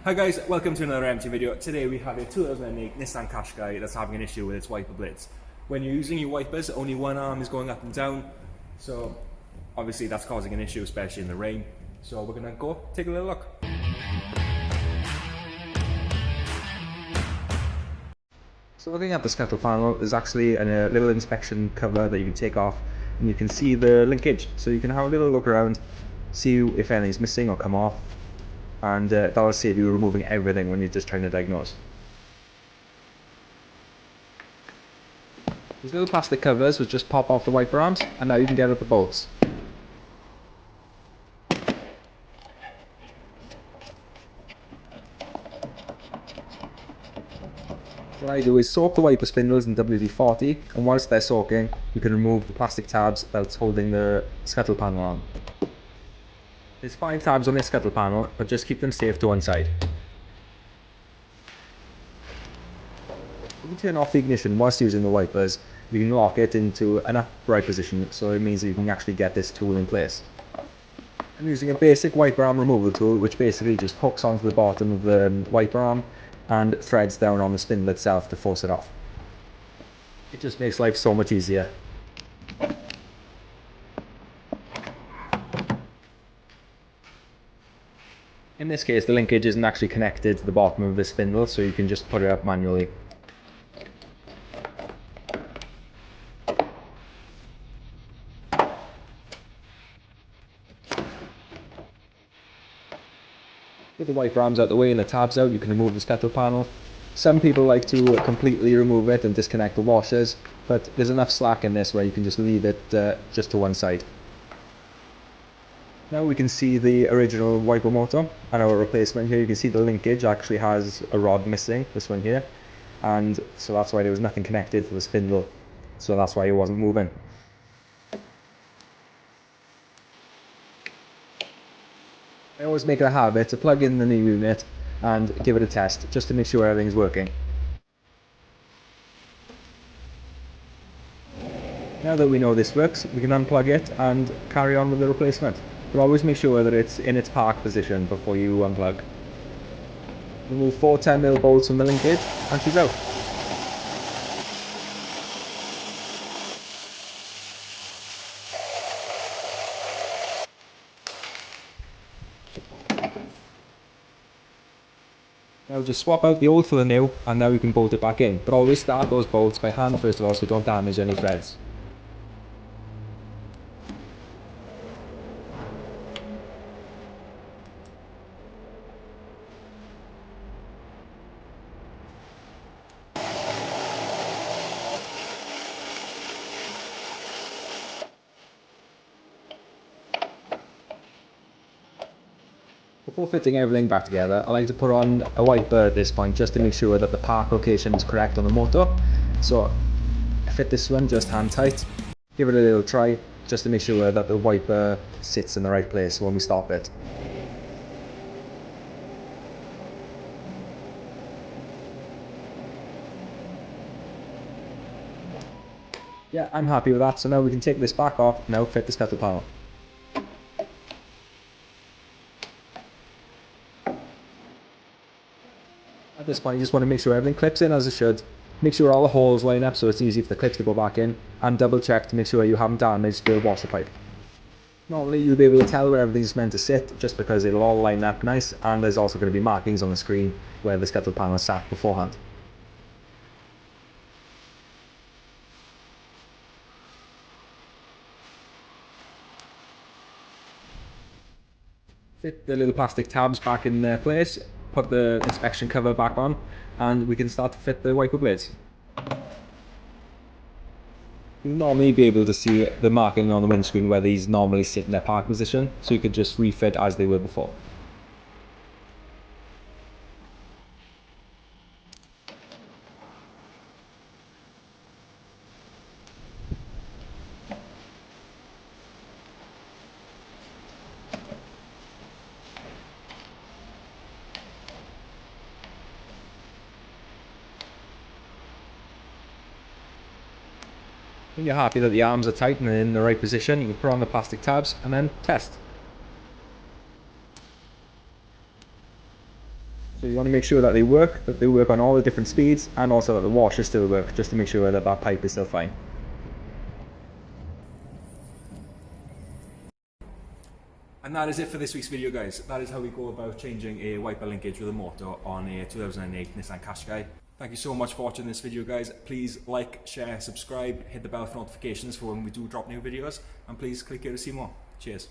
Hi guys, welcome to another empty video. Today we have a 2008 Nissan Qashqai that's having an issue with its wiper blades. When you're using your wipers, only one arm is going up and down, so obviously that's causing an issue, especially in the rain. So we're gonna go take a little look. So looking at the scuttle panel, there's actually a little inspection cover that you can take off, and you can see the linkage. So you can have a little look around, see if anything's missing or come off, and that'll save you removing everything when you're just trying to diagnose. These little plastic covers will just pop off the wiper arms, and now you can get at the bolts. What I do is soak the wiper spindles in WD-40, and whilst they're soaking, you can remove the plastic tabs that's holding the scuttle panel on. There's 5 tabs on this scuttle panel, but just keep them safe to one side. You can turn off the ignition whilst using the wipers. You can lock it into an upright position, so it means that you can actually get this tool in place. I'm using a basic wiper arm removal tool, which basically just hooks onto the bottom of the wiper arm and threads down on the spindle itself to force it off. It just makes life so much easier. In this case, the linkage isn't actually connected to the bottom of the spindle, so you can just put it up manually. With the wiper arms out the way and the tabs out, you can remove the scuttle panel. Some people like to completely remove it and disconnect the washers, but there's enough slack in this where you can just leave it just to one side. Now we can see the original wiper motor and our replacement here. You can see the linkage actually has a rod missing, this one here, and so that's why there was nothing connected to the spindle, so that's why it wasn't moving. I always make it a habit to plug in the new unit and give it a test just to make sure everything's working. Now that we know this works, we can unplug it and carry on with the replacement. But always make sure that it's in its park position before you unplug. Remove 4 10mm bolts from the linkage and she's out. Now just swap out the old for the new, and now you can bolt it back in. But always start those bolts by hand first of all, so you don't damage any threads. Before fitting everything back together, I like to put on a wiper at this point just to make sure that the park location is correct on the motor. So I fit this one just hand tight, give it a little try just to make sure that the wiper sits in the right place when we stop it. Yeah, I'm happy with that, so now we can take this back off, now fit the scuttle panel. At this point you just want to make sure everything clips in as it should, make sure all the holes line up so it's easy for the clips to go back in, and double check to make sure you haven't damaged the washer pipe. Normally you'll be able to tell where everything's meant to sit just because it'll all line up nice, and there's also going to be markings on the screen where the scuttle panel sat beforehand. Fit the little plastic tabs back in their place, put the inspection cover back on, and we can start to fit the wiper blades. You'll normally be able to see the marking on the windscreen where these normally sit in their park position, so you could just refit as they were before. When you're happy that the arms are tight and in the right position, you can put on the plastic tabs and then test. So you want to make sure that they work on all the different speeds, and also that the washers still work, just to make sure that that pipe is still fine. And that is it for this week's video, guys. That is how we go about changing a wiper linkage with a motor on a 2008 Nissan Qashqai. Thank you so much for watching this video, guys. Please like, share, subscribe, hit the bell for notifications for when we do drop new videos, and please click here to see more. Cheers.